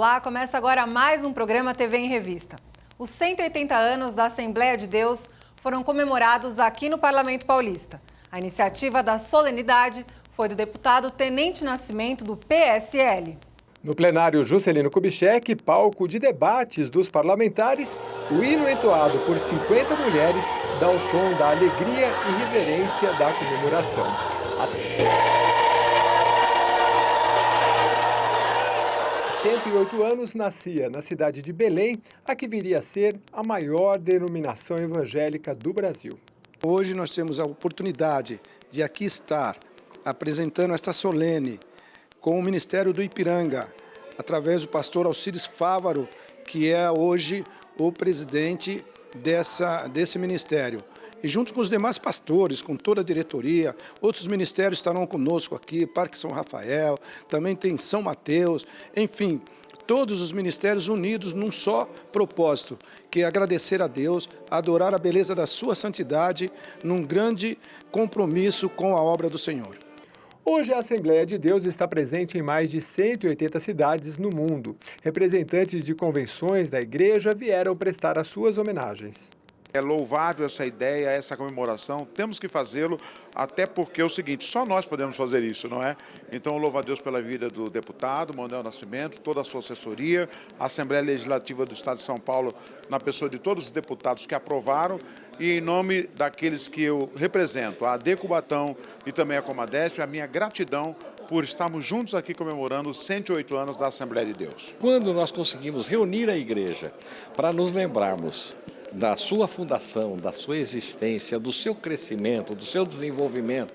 Olá, começa agora mais um programa TV em Revista. Os 180 anos da Assembleia de Deus foram comemorados aqui no Parlamento Paulista. A iniciativa da solenidade foi do deputado Tenente Nascimento, do PSL. No plenário Juscelino Kubitschek, palco de debates dos parlamentares, o hino entoado por 50 mulheres dá o tom da alegria e reverência da comemoração. 108 anos nascia na cidade de Belém, a que viria a ser a maior denominação evangélica do Brasil. Hoje nós temos a oportunidade de aqui estar apresentando esta solene com o Ministério do Ipiranga, através do pastor Alcides Fávaro, que é hoje o presidente desse ministério. E junto com os demais pastores, com toda a diretoria, outros ministérios estarão conosco aqui, Parque São Rafael, também tem São Mateus, enfim, todos os ministérios unidos num só propósito, que é agradecer a Deus, adorar a beleza da sua santidade, num grande compromisso com a obra do Senhor. Hoje a Assembleia de Deus está presente em mais de 180 cidades no mundo. Representantes de convenções da igreja vieram prestar as suas homenagens. É louvável essa ideia, essa comemoração, temos que fazê-lo, até porque é o seguinte, só nós podemos fazer isso, não é? Então, eu louvo a Deus pela vida do deputado Manuel Nascimento, toda a sua assessoria, a Assembleia Legislativa do Estado de São Paulo, na pessoa de todos os deputados que aprovaram, e em nome daqueles que eu represento, a AD Cubatão e também a Comadesp, a minha gratidão por estarmos juntos aqui comemorando os 108 anos da Assembleia de Deus. Quando nós conseguimos reunir a igreja para nos lembrarmos da sua fundação, da sua existência, do seu crescimento, do seu desenvolvimento,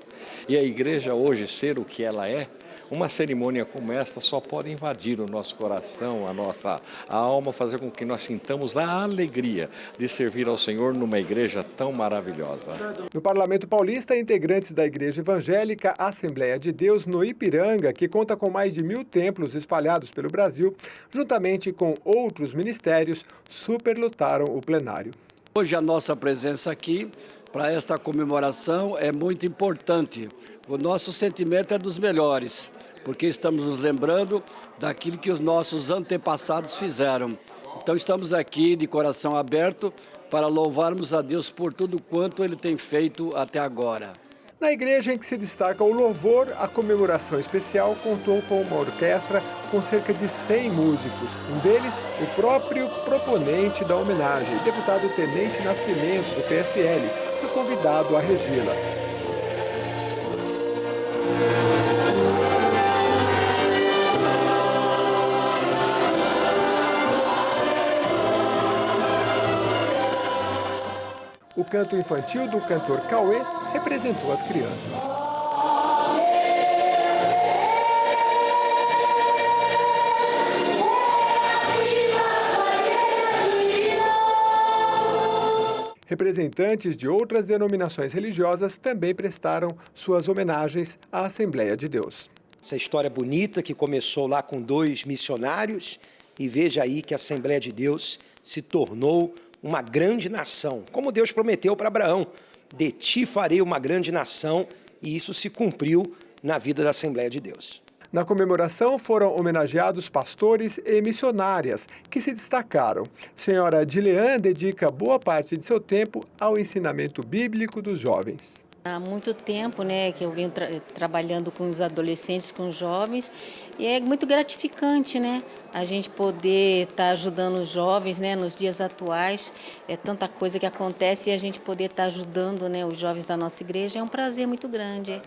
e a igreja hoje ser o que ela é, uma cerimônia como esta só pode invadir o nosso coração, a alma, fazer com que nós sintamos a alegria de servir ao Senhor numa igreja tão maravilhosa. No Parlamento Paulista, integrantes da Igreja Evangélica Assembleia de Deus no Ipiranga, que conta com mais de 1000 templos espalhados pelo Brasil, juntamente com outros ministérios, superlotaram o plenário. Hoje a nossa presença aqui para esta comemoração é muito importante. O nosso sentimento é dos melhores, porque estamos nos lembrando daquilo que os nossos antepassados fizeram. Então estamos aqui de coração aberto para louvarmos a Deus por tudo quanto Ele tem feito até agora. Na igreja em que se destaca o louvor, a comemoração especial contou com uma orquestra com cerca de 100 músicos. Um deles, o próprio proponente da homenagem, o deputado Tenente Nascimento, do PSL, foi convidado a regi-la. O canto infantil do cantor Cauê representou as crianças. Representantes de outras denominações religiosas também prestaram suas homenagens à Assembleia de Deus. Essa história bonita que começou lá com 2 missionários, e veja aí que a Assembleia de Deus se tornou uma grande nação, como Deus prometeu para Abraão, de ti farei uma grande nação, e isso se cumpriu na vida da Assembleia de Deus. Na comemoração foram homenageados pastores e missionárias, que se destacaram. Senhora Dilean dedica boa parte de seu tempo ao ensinamento bíblico dos jovens. Há muito tempo, que eu venho trabalhando com os adolescentes, com os jovens, e é muito gratificante, a gente poder estar ajudando os jovens, nos dias atuais. É tanta coisa que acontece e a gente poder estar ajudando, os jovens da nossa igreja é um prazer muito grande.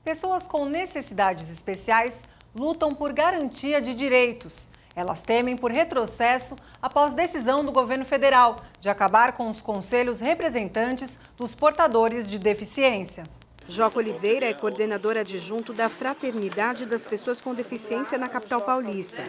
Pessoas com necessidades especiais lutam por garantia de direitos. Elas temem por retrocesso após decisão do governo federal de acabar com os conselhos representantes dos portadores de deficiência. Joca Oliveira é coordenadora adjunto da Fraternidade das Pessoas com Deficiência na capital paulista.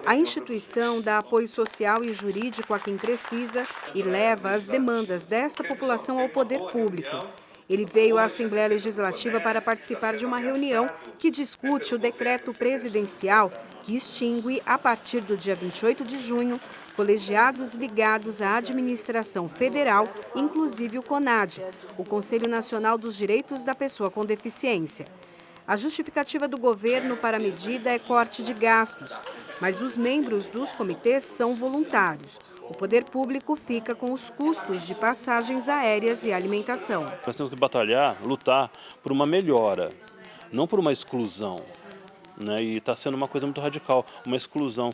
A instituição dá apoio social e jurídico a quem precisa e leva as demandas desta população ao poder público. Ele veio à Assembleia Legislativa para participar de uma reunião que discute o decreto presidencial que extingue, a partir do dia 28 de junho, colegiados ligados à administração federal, inclusive o CONAD, o Conselho Nacional dos Direitos da Pessoa com Deficiência. A justificativa do governo para a medida é corte de gastos. mas os membros dos comitês são voluntários. O poder público fica com os custos de passagens aéreas e alimentação. Nós temos que batalhar, lutar por uma melhora, não por uma exclusão. Né? E está sendo uma coisa muito radical, uma exclusão,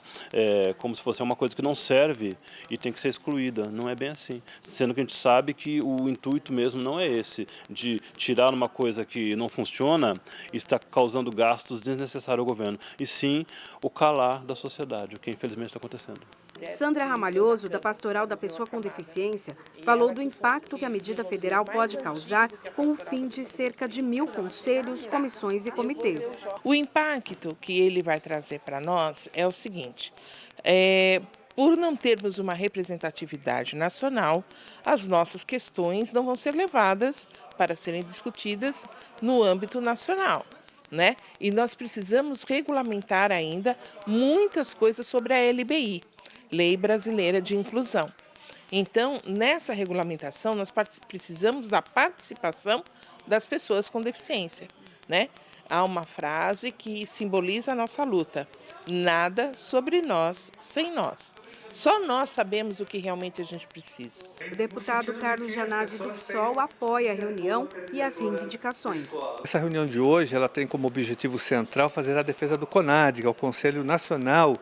como se fosse uma coisa que não serve e tem que ser excluída. Não é bem assim. Sendo que a gente sabe que o intuito mesmo não é esse, de tirar uma coisa que não funciona e está causando gastos desnecessários ao governo, e sim o calar da sociedade, o que infelizmente está acontecendo. Sandra Ramalhoso, da Pastoral da Pessoa com Deficiência, falou do impacto que a medida federal pode causar com o fim de cerca de 1.000 conselhos, comissões e comitês. O impacto que ele vai trazer para nós é o seguinte: por não termos uma representatividade nacional, as nossas questões não vão ser levadas para serem discutidas no âmbito nacional. Né? E nós precisamos regulamentar ainda muitas coisas sobre a LBI, Lei Brasileira de Inclusão. Então, nessa regulamentação, nós precisamos da participação das pessoas com deficiência. Né? Há uma frase que simboliza a nossa luta: nada sobre nós sem nós. Só nós sabemos o que realmente a gente precisa. O deputado Carlos Janazzi do PSOL apoia a reunião e as reivindicações. Essa reunião de hoje ela tem como objetivo central fazer a defesa do CONAD, que é o Conselho Nacional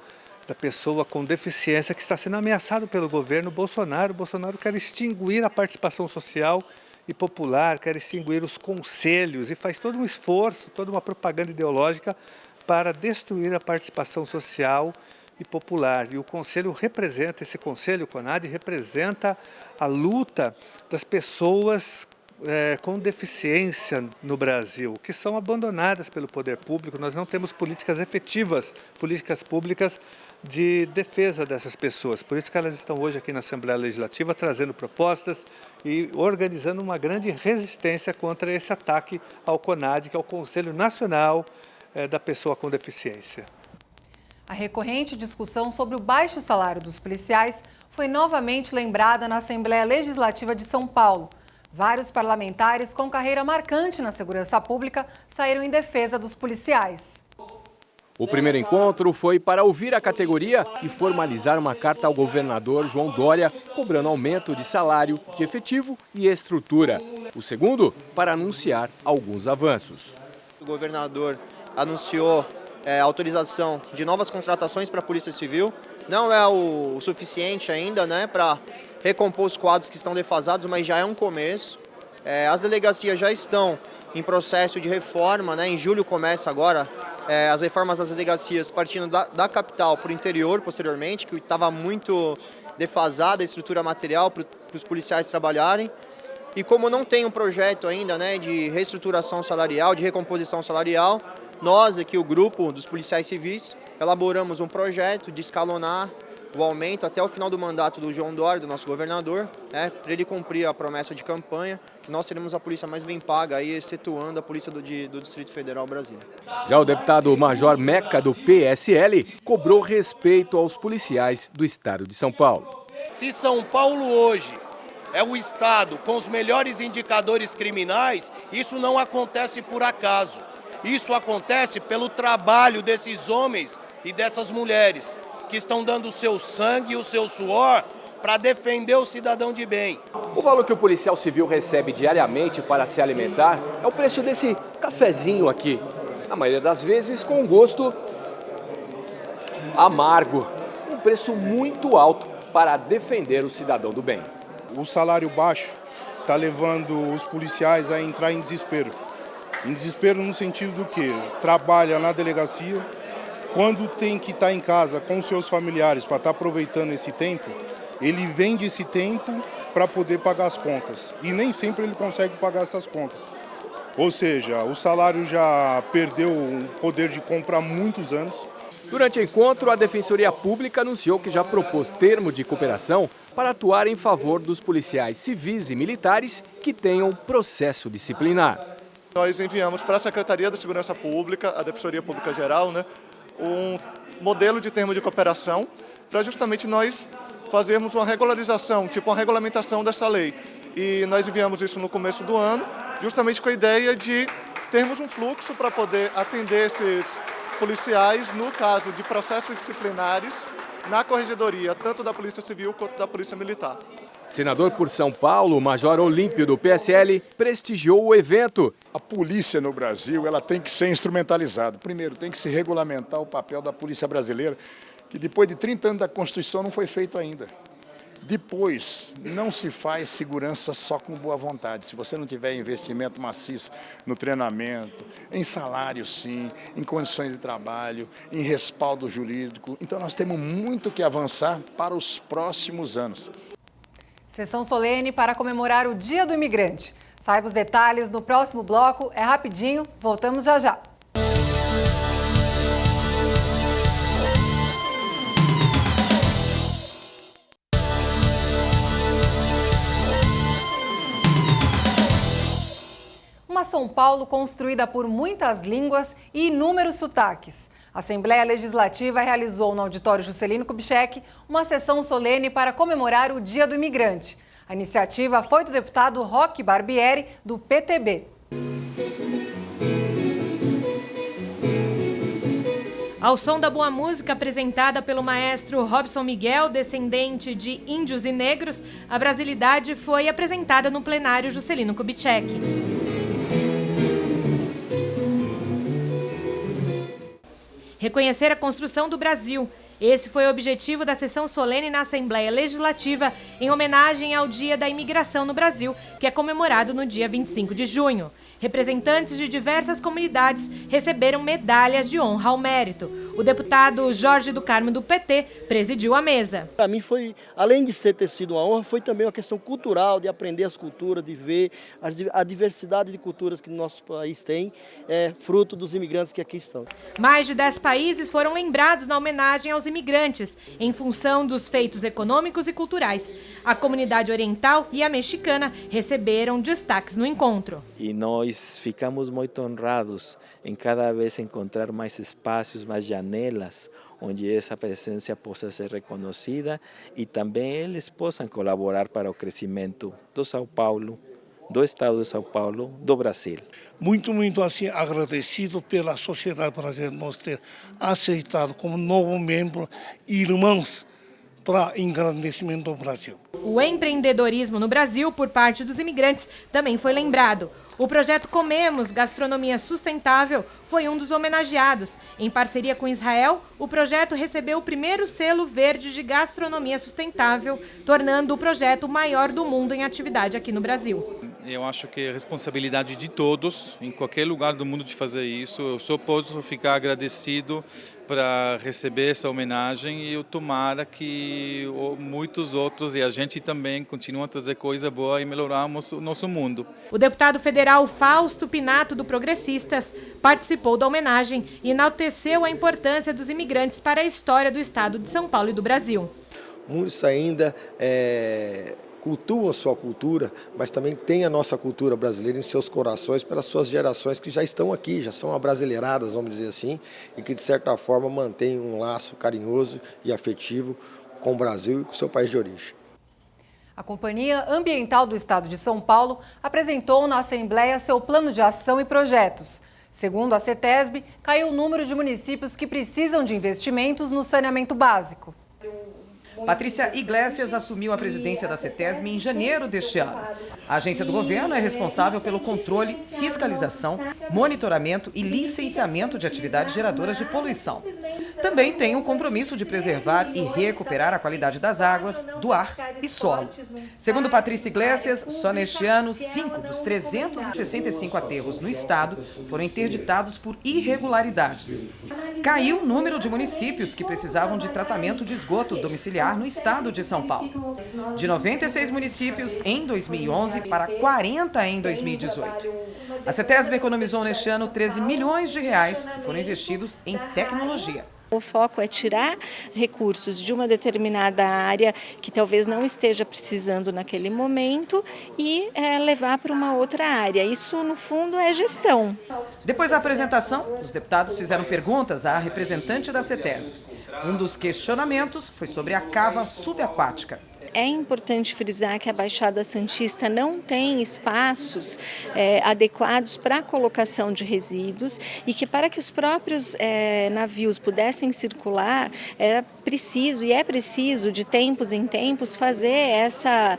da Pessoa com Deficiência, que está sendo ameaçado pelo governo Bolsonaro. O Bolsonaro quer extinguir a participação social e popular, quer extinguir os conselhos e faz todo um esforço, toda uma propaganda ideológica para destruir a participação social e popular. E o Conselho representa, esse Conselho, o CONAD, representa a luta das pessoas com deficiência no Brasil, que são abandonadas pelo poder público. Nós não temos políticas efetivas, políticas públicas de defesa dessas pessoas. Por isso que elas estão hoje aqui na Assembleia Legislativa trazendo propostas e organizando uma grande resistência contra esse ataque ao CONAD, que é o Conselho Nacional da Pessoa com Deficiência. A recorrente discussão sobre o baixo salário dos policiais foi novamente lembrada na Assembleia Legislativa de São Paulo. Vários parlamentares com carreira marcante na segurança pública saíram em defesa dos policiais. O primeiro encontro foi para ouvir a categoria e formalizar uma carta ao governador João Dória, cobrando aumento de salário, de efetivo e estrutura. O segundo, para anunciar alguns avanços. O governador anunciou autorização de novas contratações para a Polícia Civil. Não é o suficiente ainda, né, para recompor os quadros que estão defasados, mas já é um começo. As delegacias já estão em processo de reforma, né? Em julho começa agora as reformas das delegacias partindo da capital para o interior, posteriormente, que estava muito defasada a estrutura material para os policiais trabalharem. E como não tem um projeto ainda, né, de reestruturação salarial, de recomposição salarial, nós aqui, o grupo dos policiais civis, elaboramos um projeto de escalonar o aumento até o final do mandato do João Dória, do nosso governador, né, para ele cumprir a promessa de campanha, que nós seremos a polícia mais bem paga, aí, excetuando a polícia do Distrito Federal Brasília. Já o deputado Major Meca, do PSL, cobrou respeito aos policiais do estado de São Paulo. Se São Paulo hoje é o estado com os melhores indicadores criminais, isso não acontece por acaso. Isso acontece pelo trabalho desses homens e dessas mulheres que estão dando o seu sangue e o seu suor para defender o cidadão de bem. O valor que o policial civil recebe diariamente para se alimentar é o preço desse cafezinho aqui. Na maioria das vezes com um gosto amargo. Um preço muito alto para defender o cidadão do bem. O salário baixo está levando os policiais a entrar em desespero. Em desespero no sentido do que trabalha na delegacia, quando tem que estar em casa com seus familiares para estar aproveitando esse tempo, ele vende esse tempo para poder pagar as contas. E nem sempre ele consegue pagar essas contas. Ou seja, o salário já perdeu o poder de compra há muitos anos. Durante o encontro, a Defensoria Pública anunciou que já propôs termo de cooperação para atuar em favor dos policiais civis e militares que tenham processo disciplinar. Nós enviamos para a Secretaria da Segurança Pública, a Defensoria Pública Geral, né, um modelo de termo de cooperação para justamente nós fazermos uma regularização, tipo uma regulamentação dessa lei. E nós enviamos isso no começo do ano, justamente com a ideia de termos um fluxo para poder atender policiais no caso de processos disciplinares na corregedoria, tanto da Polícia Civil quanto da Polícia Militar. Senador por São Paulo, o Major Olímpio do PSL, prestigiou o evento. A polícia no Brasil ela tem que ser instrumentalizada. Primeiro, tem que se regulamentar o papel da polícia brasileira, que depois de 30 anos da Constituição não foi feito ainda. Depois, não se faz segurança só com boa vontade. Se você não tiver investimento maciço no treinamento, em salário sim, em condições de trabalho, em respaldo jurídico. Então nós temos muito que avançar para os próximos anos. Sessão solene para comemorar o Dia do Imigrante. Saiba os detalhes no próximo bloco. É rapidinho, voltamos já já. Uma São Paulo construída por muitas línguas e inúmeros sotaques. A Assembleia Legislativa realizou no auditório Juscelino Kubitschek uma sessão solene para comemorar o Dia do Imigrante. A iniciativa foi do deputado Roque Barbieri, do PTB. Ao som da boa música apresentada pelo maestro Robson Miguel, descendente de índios e negros, a brasilidade foi apresentada no plenário Juscelino Kubitschek. Reconhecer a construção do Brasil. Esse foi o objetivo da sessão solene na Assembleia Legislativa em homenagem ao Dia da Imigração no Brasil, que é comemorado no dia 25 de junho. Representantes de diversas comunidades receberam medalhas de honra ao mérito. O deputado Jorge do Carmo, do PT, presidiu a mesa. Para mim foi, além de ter sido uma honra, foi também uma questão cultural, de aprender as culturas, de ver a diversidade de culturas que o nosso país tem, fruto dos imigrantes que aqui estão. Mais de 10 países foram lembrados na homenagem aos imigrantes, em função dos feitos econômicos e culturais. A comunidade oriental e a mexicana receberam destaques no encontro. E nós ficamos muito honrados em cada vez encontrar mais espaços, mais janelas, onde essa presença possa ser reconhecida e também eles possam colaborar para o crescimento do São Paulo, do estado de São Paulo, do Brasil. Muito assim agradecido pela sociedade brasileira nos ter aceitado como novo membro e irmãos para engrandecimento do Brasil. O empreendedorismo no Brasil por parte dos imigrantes também foi lembrado. O projeto Comemos Gastronomia Sustentável foi um dos homenageados. Em parceria com Israel, o projeto recebeu o primeiro selo verde de gastronomia sustentável, tornando o projeto o maior do mundo em atividade aqui no Brasil. Eu acho que é responsabilidade de todos, em qualquer lugar do mundo, de fazer isso. Eu só posso ficar agradecido para receber essa homenagem e eu tomara que muitos outros e a gente também continuem a trazer coisa boa e melhorarmos o nosso mundo. O deputado federal Fausto Pinato, do Progressistas, participou da homenagem e enalteceu a importância dos imigrantes para a história do estado de São Paulo e do Brasil. Muitos ainda cultuam a sua cultura, mas também tem a nossa cultura brasileira em seus corações pelas suas gerações que já estão aqui, já são abrasileiradas, vamos dizer assim, e que de certa forma mantêm um laço carinhoso e afetivo com o Brasil e com o seu país de origem. A Companhia Ambiental do Estado de São Paulo apresentou na Assembleia seu plano de ação e projetos. Segundo a CETESB, caiu o número de municípios que precisam de investimentos no saneamento básico. Patrícia Iglesias assumiu a presidência da CETESB em janeiro deste ano. A agência do governo é responsável pelo controle, fiscalização, monitoramento e licenciamento de atividades geradoras de poluição. Também tem o compromisso de preservar e recuperar a qualidade das águas, do ar e solo. Segundo Patrícia Iglesias, só neste ano, 5 dos 365 aterros no estado foram interditados por irregularidades. Caiu o número de municípios que precisavam de tratamento de esgoto domiciliar no estado de São Paulo. De 96 municípios em 2011 para 40 em 2018. A CETESB economizou neste ano 13 milhões de reais que foram investidos em tecnologia. O foco é tirar recursos de uma determinada área que talvez não esteja precisando naquele momento e levar para uma outra área. Isso, no fundo, é gestão. Depois da apresentação, os deputados fizeram perguntas à representante da CETESB. Um dos questionamentos foi sobre a cava subaquática. é importante frisar que a Baixada Santista não tem espaços adequados para a colocação de resíduos e que para que os próprios navios pudessem circular, era preciso e é preciso de tempos em tempos fazer essa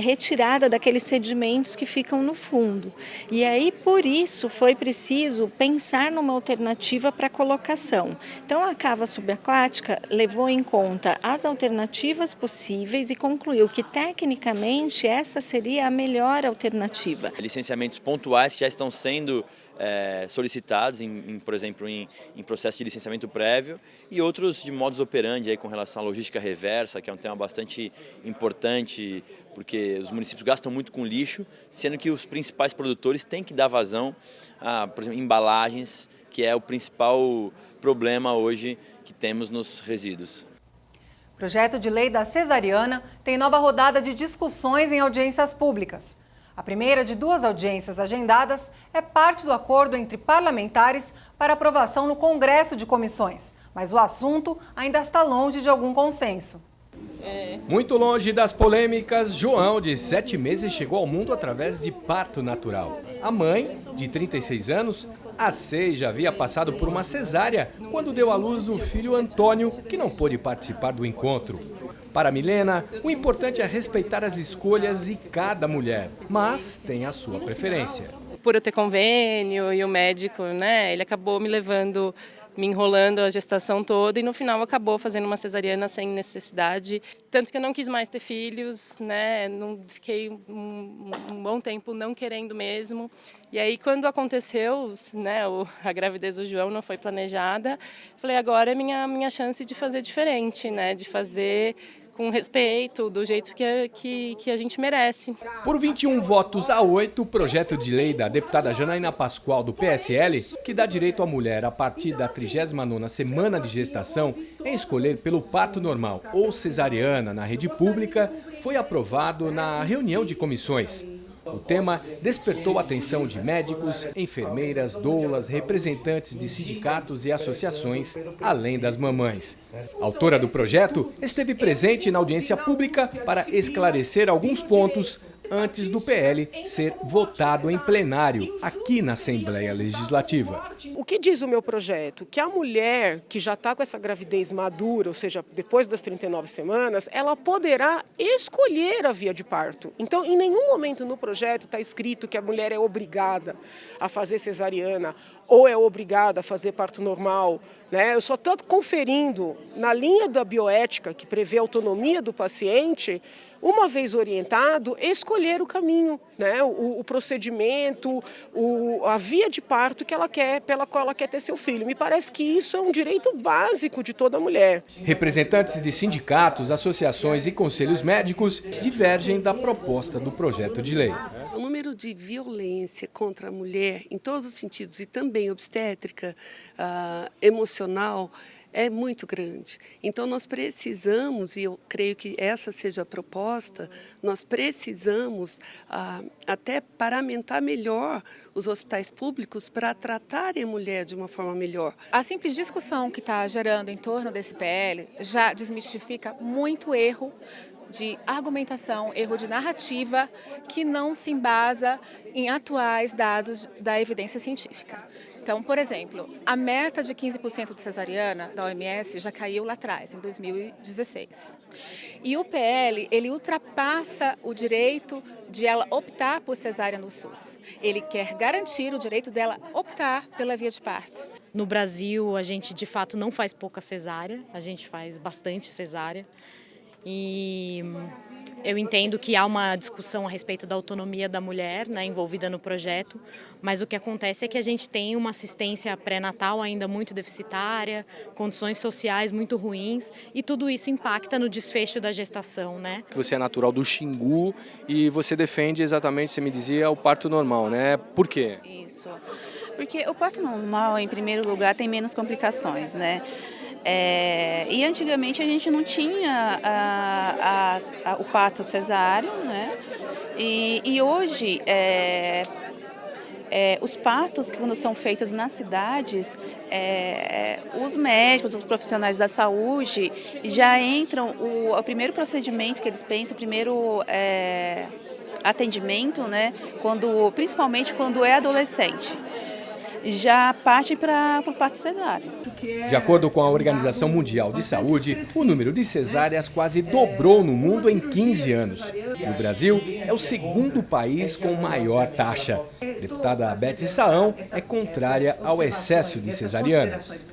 retirada daqueles sedimentos que ficam no fundo. E aí, por isso, foi preciso pensar numa alternativa para a colocação. Então, a cava subaquática levou em conta as alternativas possíveis e concluiu que, tecnicamente, essa seria a melhor alternativa. Licenciamentos pontuais que já estão sendo solicitados, por exemplo, em processo de licenciamento prévio, e outros de modus operandi aí, com relação à logística reversa, que é um tema bastante importante, porque os municípios gastam muito com lixo, sendo que os principais produtores têm que dar vazão a, por exemplo, embalagens, que é o principal problema hoje que temos nos resíduos. O projeto de lei da cesariana tem nova rodada de discussões em audiências públicas. A primeira de 2 audiências agendadas é parte do acordo entre parlamentares para aprovação no Congresso de Comissões, mas o assunto ainda está longe de algum consenso. Muito longe das polêmicas, João, de 7 meses, chegou ao mundo através de parto natural. A mãe, de 36 anos, há 6 já havia passado por uma cesárea quando deu à luz o filho Antônio, que não pôde participar do encontro. Para Milena, o importante é respeitar as escolhas de cada mulher, mas tem a sua preferência. Por eu ter convênio e o médico, ele acabou me levando, me enrolando a gestação toda e no final acabou fazendo uma cesariana sem necessidade. Tanto que eu não quis mais ter filhos, não, fiquei um bom tempo não querendo mesmo. E aí quando aconteceu, a gravidez do João não foi planejada, falei, agora é minha chance de fazer diferente, de fazer com respeito, do jeito que a gente merece. Por 21 votos a 8, o projeto de lei da deputada Janaína Pascoal, do PSL, que dá direito à mulher, a partir da 39ª semana de gestação, em escolher pelo parto normal ou cesariana na rede pública, foi aprovado na reunião de comissões. O tema despertou a atenção de médicos, enfermeiras, doulas, representantes de sindicatos e associações, além das mamães. A autora do projeto esteve presente na audiência pública para esclarecer alguns pontos antes do PL ser votado em plenário aqui na Assembleia Legislativa. O que diz o meu projeto? Que a mulher que já está com essa gravidez madura, ou seja, depois das 39 semanas, ela poderá escolher a via de parto. Então, em nenhum momento no projeto está escrito que a mulher é obrigada a fazer cesariana ou é obrigada a fazer parto normal. Eu só estou conferindo, na linha da bioética, que prevê a autonomia do paciente, uma vez orientado, escolher o caminho, o procedimento, a via de parto que ela quer, pela qual ela quer ter seu filho. Me parece que isso é um direito básico de toda mulher. Representantes de sindicatos, associações e conselhos médicos divergem da proposta do projeto de lei. O número de violência contra a mulher, em todos os sentidos, e também obstétrica, emocional, é muito grande. Então nós precisamos, e eu creio que essa seja a proposta, nós precisamos até paramentar melhor os hospitais públicos para tratarem a mulher de uma forma melhor. A simples discussão que está gerando em torno desse PL já desmistifica muito erro de argumentação, erro de narrativa que não se embasa em atuais dados da evidência científica. Então, por exemplo, a meta de 15% de cesariana da OMS já caiu lá atrás, em 2016. E o PL, ele ultrapassa o direito de ela optar por cesárea no SUS. Ele quer garantir o direito dela optar pela via de parto. No Brasil, a gente de fato não faz pouca cesárea, a gente faz bastante cesárea. E eu entendo que há uma discussão a respeito da autonomia da mulher, envolvida no projeto, mas o que acontece é que a gente tem uma assistência pré-natal ainda muito deficitária, condições sociais muito ruins, e tudo isso impacta no desfecho da gestação, Você é natural do Xingu e você defende exatamente, você me dizia, o parto normal, Por quê? Isso, porque o parto normal, em primeiro lugar, tem menos complicações, E antigamente a gente não tinha o parto cesáreo, E hoje Os partos, quando são feitos nas cidades, os médicos, os profissionais da saúde já entram, o primeiro procedimento que eles pensam, o primeiro atendimento, né, principalmente quando é adolescente, já parte para o parto cesáreo. De acordo com a Organização Mundial de Saúde, o número de cesáreas quase dobrou no mundo em 15 anos. O Brasil é o segundo país com maior taxa. A deputada Bete Saão é contrária ao excesso de cesarianas.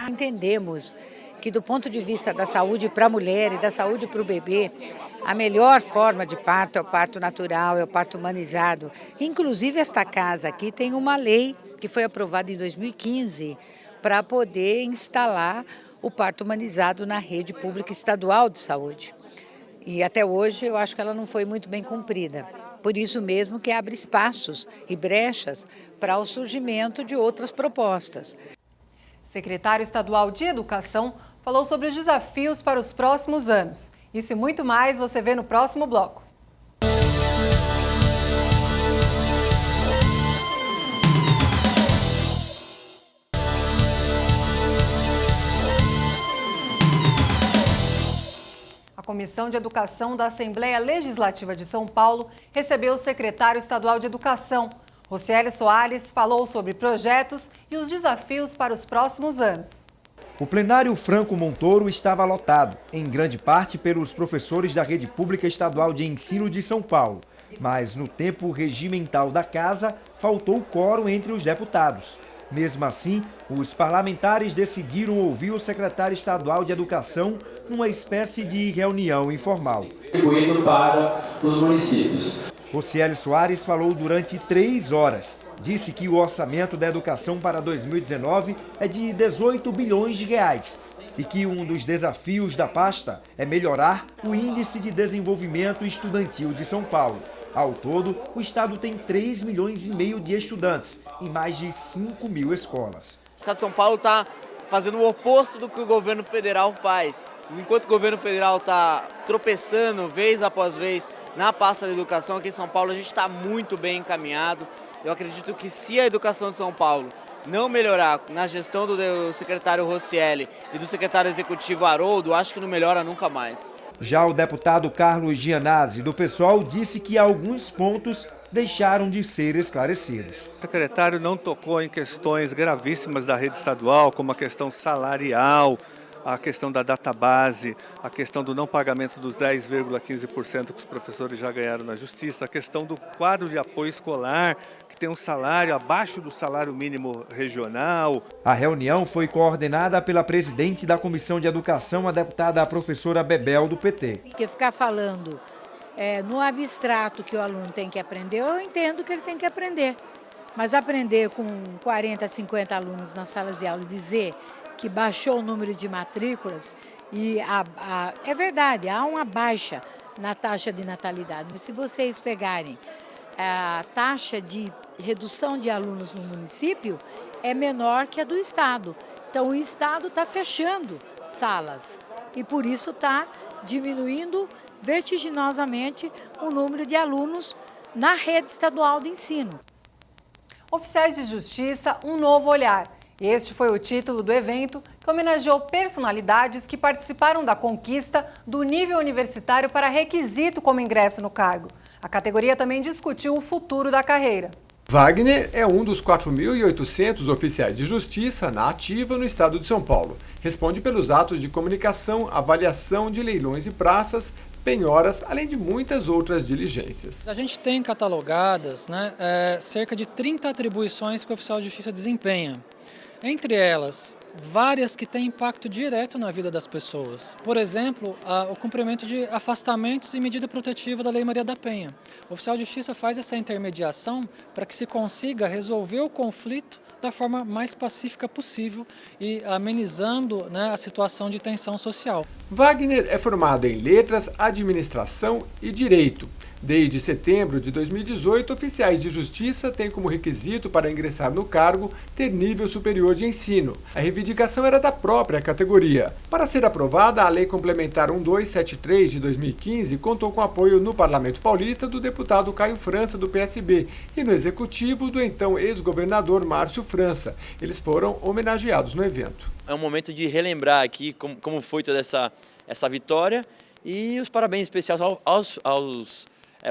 Entendemos que, do ponto de vista da saúde para a mulher e da saúde para o bebê, a melhor forma de parto é o parto natural, é o parto humanizado. Inclusive, esta casa aqui tem uma lei que foi aprovada em 2015 para poder instalar o parto humanizado na rede pública estadual de saúde. E até hoje eu acho que ela não foi muito bem cumprida. Por isso mesmo que abre espaços e brechas para o surgimento de outras propostas. Secretário Estadual de Educação falou sobre os desafios para os próximos anos. Isso e muito mais você vê no próximo bloco. A Comissão de Educação da Assembleia Legislativa de São Paulo recebeu o secretário estadual de Educação. Rocieli Soares falou sobre projetos e os desafios para os próximos anos. O plenário Franco Montoro estava lotado, em grande parte pelos professores da Rede Pública Estadual de Ensino de São Paulo. Mas no tempo regimental da casa, faltou quórum entre os deputados. Mesmo assim, os parlamentares decidiram ouvir o secretário estadual de Educação numa espécie de reunião informal. Distribuído para os municípios. Rocieli Soares falou durante 3 horas. Disse que o orçamento da educação para 2019 é de 18 bilhões de reais e que um dos desafios da pasta é melhorar o índice de desenvolvimento estudantil de São Paulo. Ao todo, o estado tem 3,5 milhões de estudantes em mais de 5 mil escolas. O estado de São Paulo está fazendo o oposto do que o governo federal faz. Enquanto o governo federal está tropeçando vez após vez na pasta da educação, aqui em São Paulo a gente está muito bem encaminhado. Eu acredito que se a educação de São Paulo não melhorar na gestão do secretário Rocieli e do secretário executivo Haroldo, acho que não melhora nunca mais. Já o deputado Carlos Gianazzi, do PSOL, disse que alguns pontos deixaram de ser esclarecidos. O secretário não tocou em questões gravíssimas da rede estadual, como a questão salarial, a questão da database, a questão do não pagamento dos 10,15% que os professores já ganharam na justiça, a questão do quadro de apoio escolar, que tem um salário abaixo do salário mínimo regional. A reunião foi coordenada pela presidente da Comissão de Educação, a deputada professora Bebel, do PT. Porque ficar falando no abstrato que o aluno tem que aprender, eu entendo que ele tem que aprender. Mas aprender com 40, 50 alunos nas salas de aula e dizer que baixou o número de matrículas, e é verdade, há uma baixa na taxa de natalidade, mas se vocês pegarem a taxa de redução de alunos no município, é menor que a do estado. Então o estado está fechando salas e por isso está diminuindo vertiginosamente o número de alunos na rede estadual de ensino. Oficiais de Justiça, um novo olhar. Este foi o título do evento, que homenageou personalidades que participaram da conquista do nível universitário para requisito como ingresso no cargo. A categoria também discutiu o futuro da carreira. Wagner é um dos 4.800 oficiais de justiça na ativa no estado de São Paulo. Responde pelos atos de comunicação, avaliação de leilões e praças, penhoras, além de muitas outras diligências. A gente tem catalogadas cerca de 30 atribuições que o oficial de justiça desempenha. Entre elas, várias que têm impacto direto na vida das pessoas. Por exemplo, o cumprimento de afastamentos e medida protetiva da Lei Maria da Penha. O oficial de justiça faz essa intermediação para que se consiga resolver o conflito da forma mais pacífica possível e amenizando a situação de tensão social. Wagner é formado em Letras, Administração e Direito. Desde setembro de 2018, oficiais de justiça têm como requisito para ingressar no cargo ter nível superior de ensino. A reivindicação era da própria categoria. Para ser aprovada, a Lei Complementar 1273 de 2015 contou com apoio no Parlamento Paulista do deputado Caio França, do PSB, e no Executivo do então ex-governador Márcio França. Eles foram homenageados no evento. É um momento de relembrar aqui como foi toda essa vitória e os parabéns especiais aos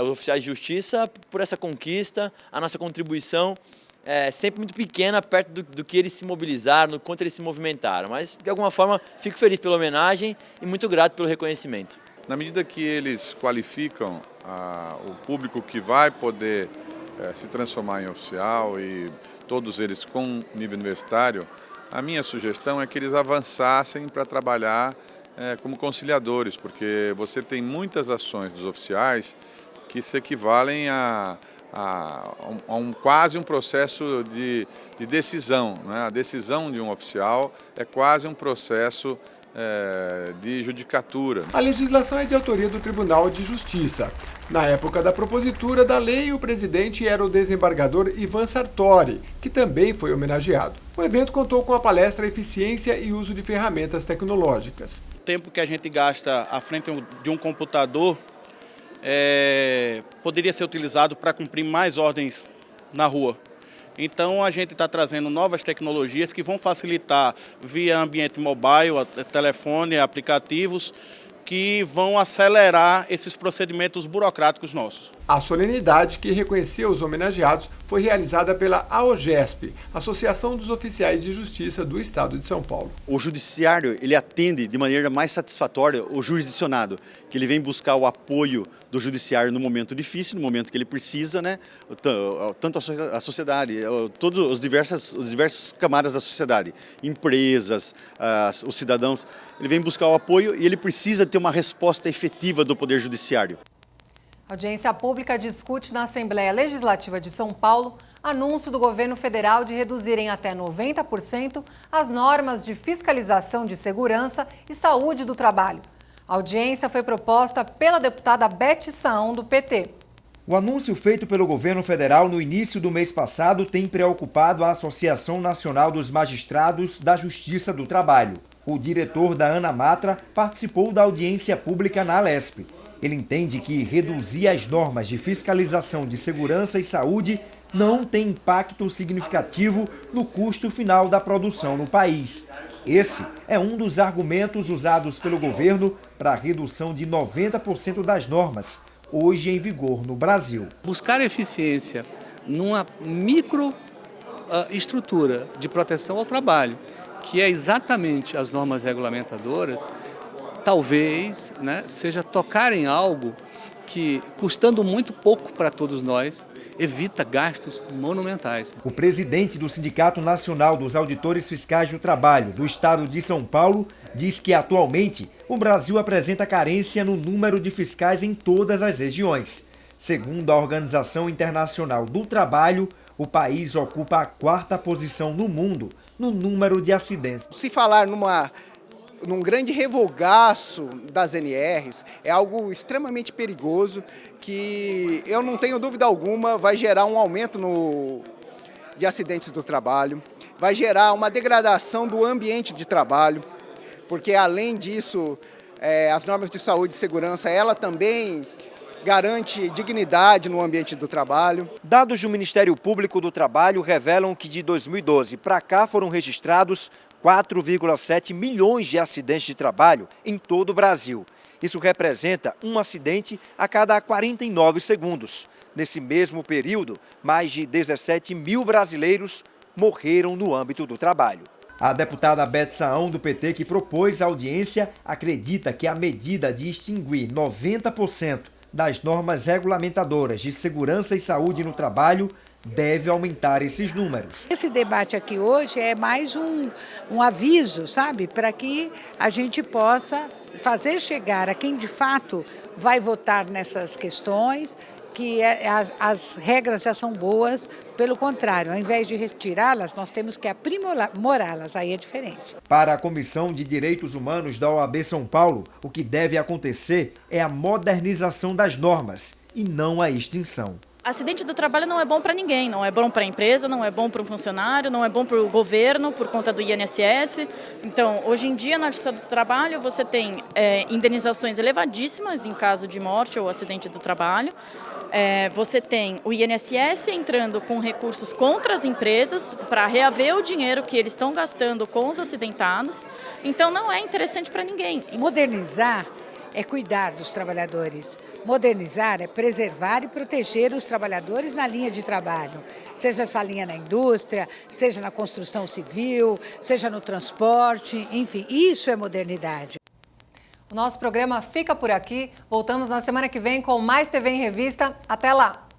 oficiais de justiça por essa conquista. A nossa contribuição é sempre muito pequena perto do que eles se mobilizaram, do quanto eles se movimentaram. Mas, de alguma forma, fico feliz pela homenagem e muito grato pelo reconhecimento. Na medida que eles qualificam o público que vai poder se transformar em oficial e todos eles com nível universitário, a minha sugestão é que eles avançassem para trabalhar como conciliadores, porque você tem muitas ações dos oficiais que se equivalem a quase um processo de decisão, né? A decisão de um oficial é quase um processo de judicatura. A legislação é de autoria do Tribunal de Justiça. Na época da propositura da lei, o presidente era o desembargador Ivan Sartori, que também foi homenageado. O evento contou com a palestra Eficiência e Uso de Ferramentas Tecnológicas. O tempo que a gente gasta à frente de um computador poderia ser utilizado para cumprir mais ordens na rua. Então a gente está trazendo novas tecnologias que vão facilitar via ambiente mobile, telefone, aplicativos, que vão acelerar esses procedimentos burocráticos nossos. A solenidade que reconheceu os homenageados foi realizada pela AOGESP, Associação dos Oficiais de Justiça do Estado de São Paulo. O judiciário, ele atende de maneira mais satisfatória o jurisdicionado, que ele vem buscar o apoio do judiciário no momento difícil, no momento que ele precisa, né? Tanto a sociedade, todos os diversos camadas da sociedade, empresas, os cidadãos, ele vem buscar o apoio e ele precisa ter uma resposta efetiva do Poder Judiciário. A audiência pública discute na Assembleia Legislativa de São Paulo anúncio do governo federal de reduzirem até 90% as normas de fiscalização de segurança e saúde do trabalho. A audiência foi proposta pela deputada Beth Saão, do PT. O anúncio feito pelo governo federal no início do mês passado tem preocupado a Associação Nacional dos Magistrados da Justiça do Trabalho. O diretor da ANAMATRA participou da audiência pública na Alesp. Ele entende que reduzir as normas de fiscalização de segurança e saúde não tem impacto significativo no custo final da produção no país. Esse é um dos argumentos usados pelo governo para a redução de 90% das normas, hoje em vigor no Brasil. Buscar eficiência numa microestrutura de proteção ao trabalho, que é exatamente as normas regulamentadoras, talvez, né, seja tocar em algo que, custando muito pouco para todos nós, evita gastos monumentais. O presidente do Sindicato Nacional dos Auditores Fiscais do Trabalho do Estado de São Paulo diz que, atualmente, o Brasil apresenta carência no número de fiscais em todas as regiões. Segundo a Organização Internacional do Trabalho, o país ocupa a 4ª posição no mundo no número de acidentes. Se falar num grande revogaço das NRs, é algo extremamente perigoso, que eu não tenho dúvida alguma vai gerar um aumento de acidentes do trabalho, vai gerar uma degradação do ambiente de trabalho, porque além disso, as normas de saúde e segurança, ela também garante dignidade no ambiente do trabalho. Dados do Ministério Público do Trabalho revelam que de 2012 para cá foram registrados 4,7 milhões de acidentes de trabalho em todo o Brasil. Isso representa um acidente a cada 49 segundos. Nesse mesmo período, mais de 17 mil brasileiros morreram no âmbito do trabalho. A deputada Beth Saão, do PT, que propôs a audiência, acredita que a medida de extinguir 90% das normas regulamentadoras de segurança e saúde no trabalho deve aumentar esses números. Esse debate aqui hoje é mais um aviso, sabe, para que a gente possa fazer chegar a quem de fato vai votar nessas questões, que as regras já são boas, pelo contrário, ao invés de retirá-las, nós temos que aprimorá-las, aí é diferente. Para a Comissão de Direitos Humanos da OAB São Paulo, o que deve acontecer é a modernização das normas e não a extinção. Acidente do trabalho não é bom para ninguém, não é bom para a empresa, não é bom para o funcionário, não é bom para o governo por conta do INSS. Então, hoje em dia, na Justiça do Trabalho, você tem indenizações elevadíssimas em caso de morte ou acidente do trabalho. Você tem o INSS entrando com recursos contra as empresas para reaver o dinheiro que eles estão gastando com os acidentados. Então, não é interessante para ninguém. Modernizar é cuidar dos trabalhadores. Modernizar é preservar e proteger os trabalhadores na linha de trabalho, seja essa linha na indústria, seja na construção civil, seja no transporte, enfim, isso é modernidade. O nosso programa fica por aqui. Voltamos na semana que vem com mais TV em Revista. Até lá!